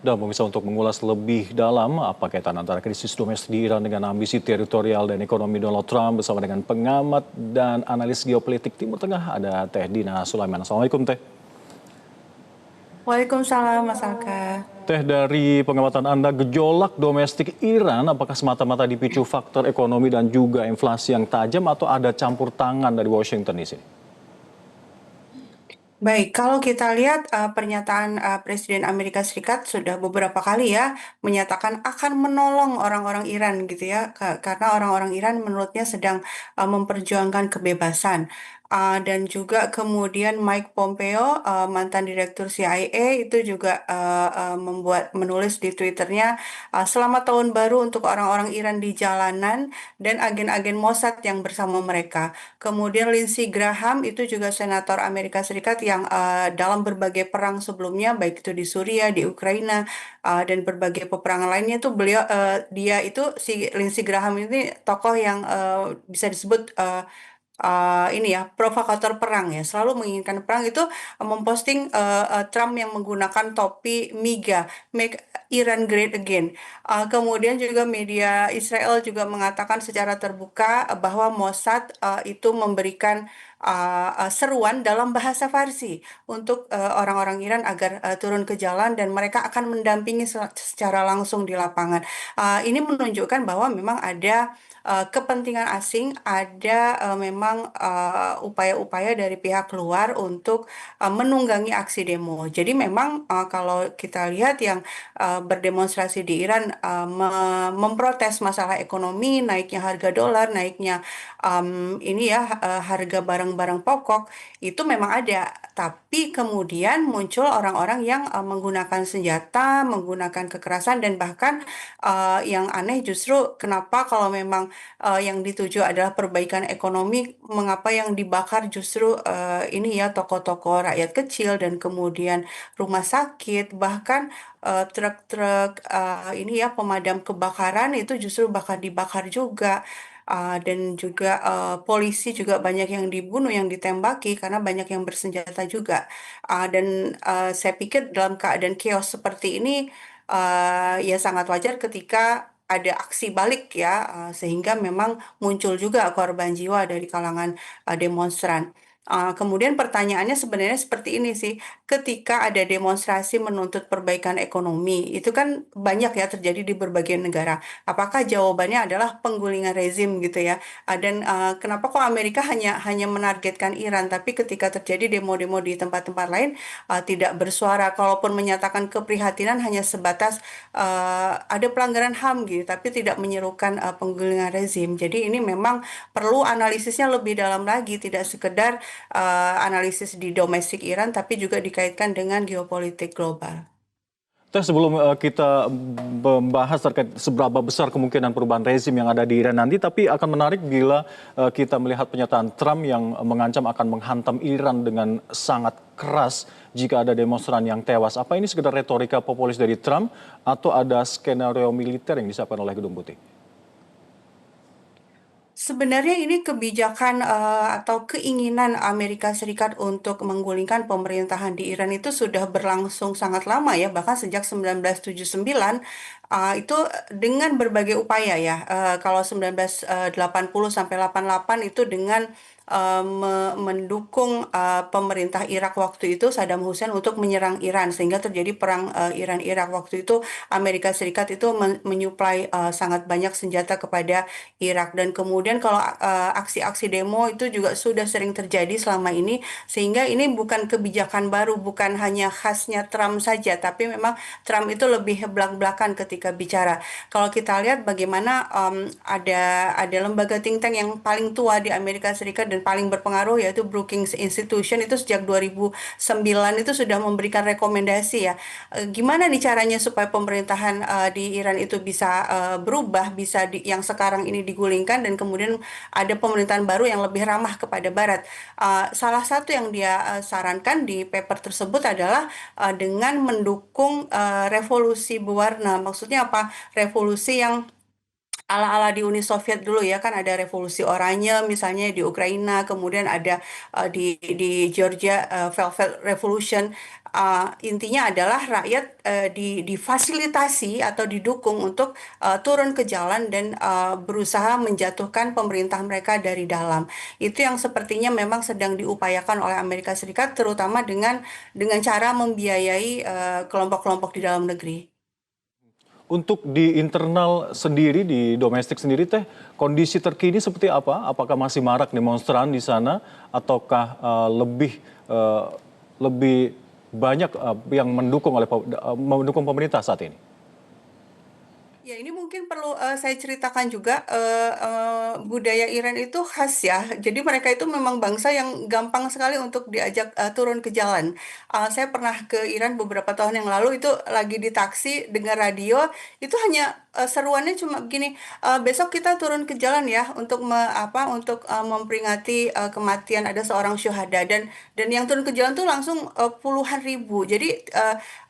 Dan pemirsa, untuk mengulas lebih dalam apa kaitan antara krisis domestik di Iran dengan ambisi teritorial dan ekonomi Donald Trump bersama dengan pengamat dan analis geopolitik Timur Tengah ada Teh Dina Sulaiman. Assalamualaikum Teh. Waalaikumsalam Mas Alka. Teh, dari pengamatan Anda, gejolak domestik Iran apakah semata-mata dipicu faktor ekonomi dan juga inflasi yang tajam atau ada campur tangan dari Washington di sini? Baik, kalau kita lihat pernyataan Presiden Amerika Serikat sudah beberapa kali ya menyatakan akan menolong orang-orang Iran gitu ya, karena orang-orang Iran menurutnya sedang memperjuangkan kebebasan. Dan juga kemudian Mike Pompeo, mantan Direktur CIA itu juga menulis di Twitternya, selamat tahun baru untuk orang-orang Iran di jalanan dan agen-agen Mossad yang bersama mereka. Kemudian Lindsey Graham itu juga senator Amerika Serikat yang dalam berbagai perang sebelumnya, baik itu di Suriah, di Ukraina, dan berbagai peperangan lainnya itu dia itu si Lindsey Graham ini tokoh yang bisa disebut ini ya provokator perang ya, selalu menginginkan perang. Itu memposting Trump yang menggunakan topi MIGA, Make Iran Great Again. Kemudian juga media Israel juga mengatakan secara terbuka bahwa Mossad itu memberikan seruan dalam bahasa Farsi untuk orang-orang Iran agar turun ke jalan dan mereka akan mendampingi secara langsung di lapangan. Ini menunjukkan bahwa memang ada kepentingan asing, ada memang upaya-upaya dari pihak luar untuk menunggangi aksi demo. Jadi memang kalau kita lihat yang berdemonstrasi di Iran memprotes masalah ekonomi, naiknya harga dolar, naiknya ini ya harga barang-barang pokok itu memang ada. Tapi kemudian muncul orang-orang yang menggunakan senjata, menggunakan kekerasan dan bahkan yang aneh justru kenapa kalau memang yang dituju adalah perbaikan ekonomi, mengapa yang dibakar justru ini ya toko-toko rakyat kecil dan kemudian rumah sakit, bahkan truk-truk ini ya pemadam kebakaran itu justru bakal dibakar juga. Dan juga polisi juga banyak yang dibunuh, yang ditembaki karena banyak yang bersenjata juga. Dan saya pikir dalam keadaan chaos seperti ini ya sangat wajar ketika ada aksi balik ya, sehingga memang muncul juga korban jiwa dari kalangan demonstran. Kemudian pertanyaannya sebenarnya seperti ini sih, ketika ada demonstrasi menuntut perbaikan ekonomi, itu kan banyak ya terjadi di berbagai negara. Apakah jawabannya adalah penggulingan rezim gitu ya? Dan kenapa kok Amerika hanya menargetkan Iran, tapi ketika terjadi demo-demo di tempat-tempat lain tidak bersuara, kalaupun menyatakan keprihatinan hanya sebatas ada pelanggaran HAM gitu, tapi tidak menyerukan penggulingan rezim. Jadi ini memang perlu analisisnya lebih dalam lagi, tidak sekedar analisis di domestik Iran, tapi juga dikaitkan dengan geopolitik global. Teh, sebelum kita membahas terkait seberapa besar kemungkinan perubahan rezim yang ada di Iran nanti, tapi akan menarik bila kita melihat pernyataan Trump yang mengancam akan menghantam Iran dengan sangat keras jika ada demonstran yang tewas. Apa ini sekedar retorika populis dari Trump atau ada skenario militer yang disiapkan oleh Gedung Putih? Sebenarnya ini kebijakan atau keinginan Amerika Serikat untuk menggulingkan pemerintahan di Iran itu sudah berlangsung sangat lama ya, bahkan sejak 1979 itu dengan berbagai upaya ya. Kalau 1980 sampai 88 itu dengan mendukung pemerintah Irak waktu itu Saddam Hussein untuk menyerang Iran sehingga terjadi perang Iran-Irak. Waktu itu Amerika Serikat itu menyuplai sangat banyak senjata kepada Irak. Dan kemudian kalau aksi-aksi demo itu juga sudah sering terjadi selama ini, sehingga ini bukan kebijakan baru, bukan hanya khasnya Trump saja, tapi memang Trump itu lebih belak-belakan ketika bicara. Kalau kita lihat bagaimana ada lembaga think tank yang paling tua di Amerika Serikat dan paling berpengaruh yaitu Brookings Institution, itu sejak 2009 itu sudah memberikan rekomendasi ya, gimana nih caranya supaya pemerintahan di Iran itu bisa berubah, bisa yang sekarang ini digulingkan dan kemudian ada pemerintahan baru yang lebih ramah kepada Barat. Salah satu yang dia sarankan di paper tersebut adalah dengan mendukung revolusi berwarna. Maksudnya apa? Revolusi yang ala-ala di Uni Soviet dulu ya, kan ada revolusi oranye misalnya di Ukraina, kemudian ada di Georgia Velvet Revolution. Intinya adalah rakyat difasilitasi atau didukung untuk turun ke jalan dan berusaha menjatuhkan pemerintah mereka dari dalam. Itu yang sepertinya memang sedang diupayakan oleh Amerika Serikat, terutama dengan cara membiayai kelompok-kelompok di dalam negeri. Untuk di internal sendiri, di domestik sendiri Teh, kondisi terkini seperti apa? Apakah masih marak demonstran di sana ataukah eh, lebih banyak yang mendukung pemerintah saat ini? Ya, ini mungkin perlu saya ceritakan juga budaya Iran itu khas ya. Jadi mereka itu memang bangsa yang gampang sekali untuk diajak turun ke jalan. Saya pernah ke Iran beberapa tahun yang lalu itu lagi di taksi dengar radio, itu hanya seruannya cuma begini, besok kita turun ke jalan ya untuk untuk memperingati kematian ada seorang syuhada dan yang turun ke jalan tuh langsung puluhan ribu. Jadi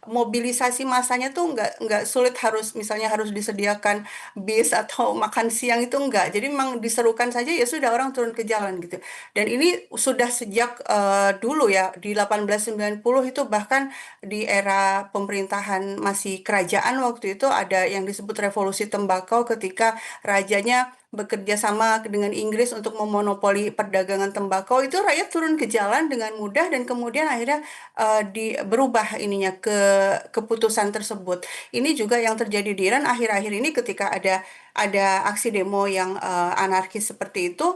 mobilisasi massanya tuh nggak sulit, harus misalnya harus disediakan bis atau makan siang, itu enggak. Jadi memang diserukan saja ya sudah orang turun ke jalan gitu. Dan ini sudah sejak dulu ya di 1890, itu bahkan di era pemerintahan masih kerajaan waktu itu ada yang disebut revolusi tembakau ketika rajanya bekerja sama dengan Inggris untuk memonopoli perdagangan tembakau. Itu rakyat turun ke jalan dengan mudah dan kemudian akhirnya berubah ininya keputusan tersebut. Ini juga yang terjadi di Iran akhir-akhir ini ketika ada aksi demo yang anarkis seperti itu.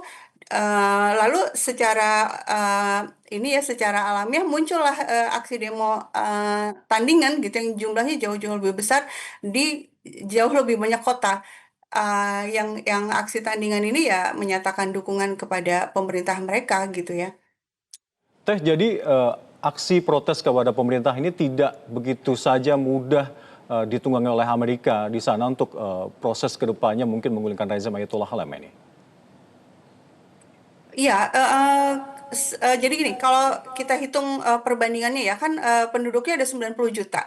Lalu secara ini ya secara alamiah muncullah aksi demo tandingan gitu yang jumlahnya jauh-jauh lebih besar di jauh lebih banyak kota. Yang aksi tandingan ini ya menyatakan dukungan kepada pemerintah mereka gitu ya. Teh, jadi aksi protes kepada pemerintah ini tidak begitu saja mudah ditunggangi oleh Amerika di sana untuk proses kedepannya mungkin menggulingkan rezim Ayatollah Khamenei. Iya, jadi gini, kalau kita hitung perbandingannya ya kan penduduknya ada 90 juta.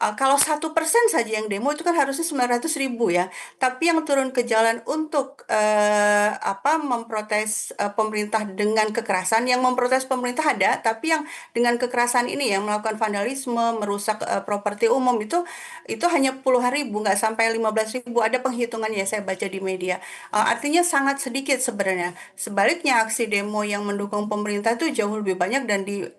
Kalau 1% saja yang demo itu kan harusnya 900 ribu ya. Tapi yang turun ke jalan untuk memprotes pemerintah dengan kekerasan, yang memprotes pemerintah ada, tapi yang dengan kekerasan ini yang melakukan vandalisme, merusak properti umum itu hanya puluhan ribu, nggak sampai 15 ribu. Ada penghitungannya saya baca di media. Artinya sangat sedikit sebenarnya. Sebaliknya aksi demo yang mendukung pemerintah itu jauh lebih banyak dan di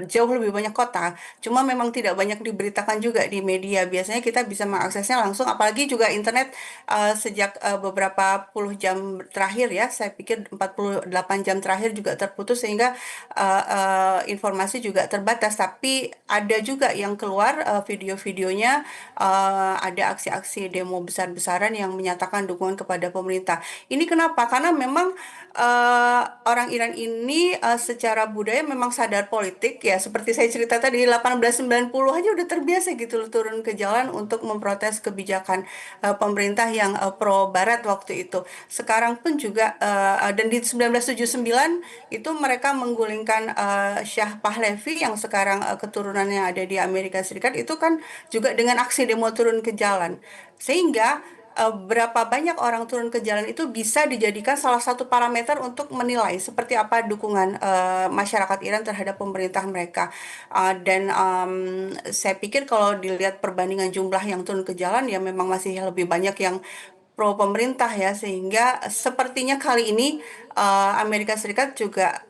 jauh lebih banyak kota. Cuma memang tidak banyak diberitakan juga di media. Biasanya kita bisa mengaksesnya langsung, apalagi juga internet sejak beberapa puluh jam terakhir ya, saya pikir 48 jam terakhir juga terputus sehingga informasi juga terbatas. Tapi ada juga yang keluar video-videonya, ada aksi-aksi demo besar-besaran yang menyatakan dukungan kepada pemerintah. Ini kenapa? Karena memang orang Iran ini secara budaya memang sadar politik ya, seperti saya cerita tadi 1890 aja udah terbiasa gitu loh turun ke jalan untuk memprotes kebijakan pemerintah yang pro barat waktu itu. Sekarang pun juga dan di 1979 itu mereka menggulingkan Shah Pahlavi yang sekarang keturunannya ada di Amerika Serikat, itu kan juga dengan aksi demo turun ke jalan. Sehingga berapa banyak orang turun ke jalan itu bisa dijadikan salah satu parameter untuk menilai seperti apa dukungan masyarakat Iran terhadap pemerintah mereka. Dan saya pikir kalau dilihat perbandingan jumlah yang turun ke jalan ya memang masih lebih banyak yang pro pemerintah ya, sehingga sepertinya kali ini Amerika Serikat juga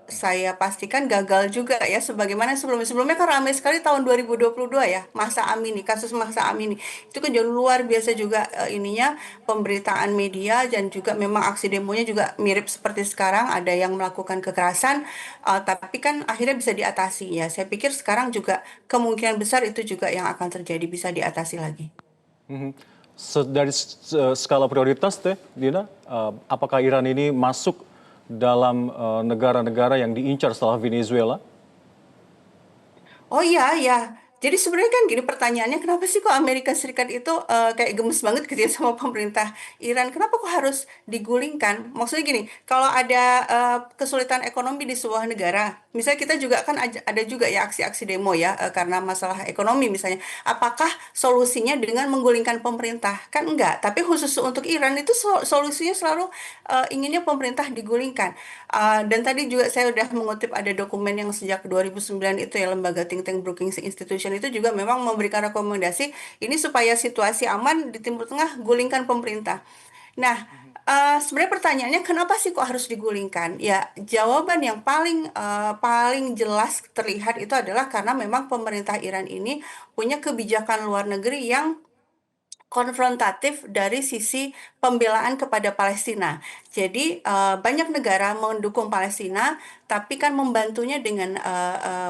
saya pastikan gagal juga ya, sebagaimana sebelumnya kan ramai sekali tahun 2022 ya, masa Amini, kasus masa Amini itu kan jauh luar biasa juga ininya pemberitaan media, dan juga memang aksi demonya juga mirip seperti sekarang, ada yang melakukan kekerasan, tapi kan akhirnya bisa diatasi ya. Saya pikir sekarang juga kemungkinan besar itu juga yang akan terjadi, bisa diatasi lagi. Mhm. Dari skala prioritas Teh, Dina, apakah Iran ini masuk dalam negara-negara yang diincar setelah Venezuela? Oh iya, ya. Jadi sebenarnya kan gini pertanyaannya, kenapa sih kok Amerika Serikat itu kayak gemes banget gitu ya sama pemerintah Iran? Kenapa kok harus digulingkan? Maksudnya gini, kalau ada kesulitan ekonomi di sebuah negara, misalnya kita juga kan ada juga ya aksi-aksi demo ya karena masalah ekonomi misalnya. Apakah solusinya dengan menggulingkan pemerintah? Kan enggak. Tapi khusus untuk Iran itu solusinya selalu inginnya pemerintah digulingkan. Dan tadi juga saya udah mengutip ada dokumen yang sejak 2009 itu ya lembaga think tank Brookings Institution itu juga memang memberikan rekomendasi ini supaya situasi aman di Timur Tengah gulingkan pemerintah. Nah, sebenarnya pertanyaannya kenapa sih kok harus digulingkan? Ya, jawaban yang paling jelas terlihat itu adalah karena memang pemerintah Iran ini punya kebijakan luar negeri yang konfrontatif dari sisi pembelaan kepada Palestina. Jadi banyak negara mendukung Palestina, tapi kan membantunya dengan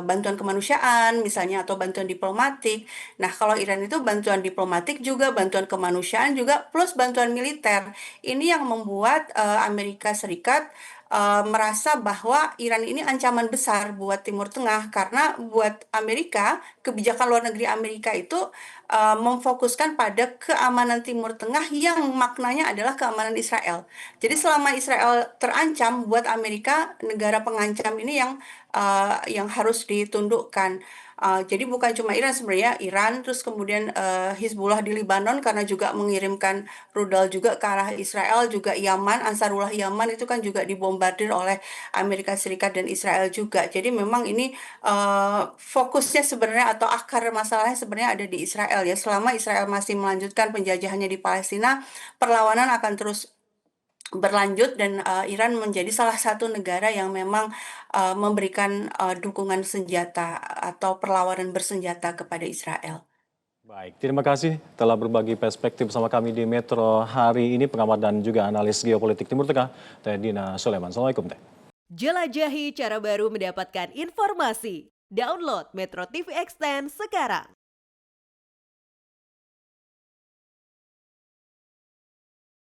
bantuan kemanusiaan misalnya atau bantuan diplomatik. Nah, kalau Iran itu bantuan diplomatik juga, bantuan kemanusiaan juga, plus bantuan militer. Ini yang membuat Amerika Serikat merasa bahwa Iran ini ancaman besar buat Timur Tengah karena buat Amerika kebijakan luar negeri Amerika itu memfokuskan pada keamanan Timur Tengah yang maknanya adalah keamanan Israel. Jadi selama Israel terancam, buat Amerika negara pengancam ini yang harus ditundukkan. Jadi bukan cuma Iran sebenarnya, Iran terus kemudian Hizbullah di Lebanon karena juga mengirimkan rudal juga ke arah Israel, juga Yaman, Ansarullah Yaman itu kan juga dibombardir oleh Amerika Serikat dan Israel juga. Jadi memang ini fokusnya sebenarnya atau akar masalahnya sebenarnya ada di Israel ya. Selama Israel masih melanjutkan penjajahannya di Palestina, perlawanan akan terus berlanjut dan Iran menjadi salah satu negara yang memang memberikan dukungan senjata atau perlawanan bersenjata kepada Israel. Baik, terima kasih telah berbagi perspektif bersama kami di Metro hari ini, pengamat dan juga analis geopolitik Timur Tengah, Teh Dina Soleman. Assalamualaikum, Teh. Jelajahi cara baru mendapatkan informasi. Download Metro TV Extend sekarang.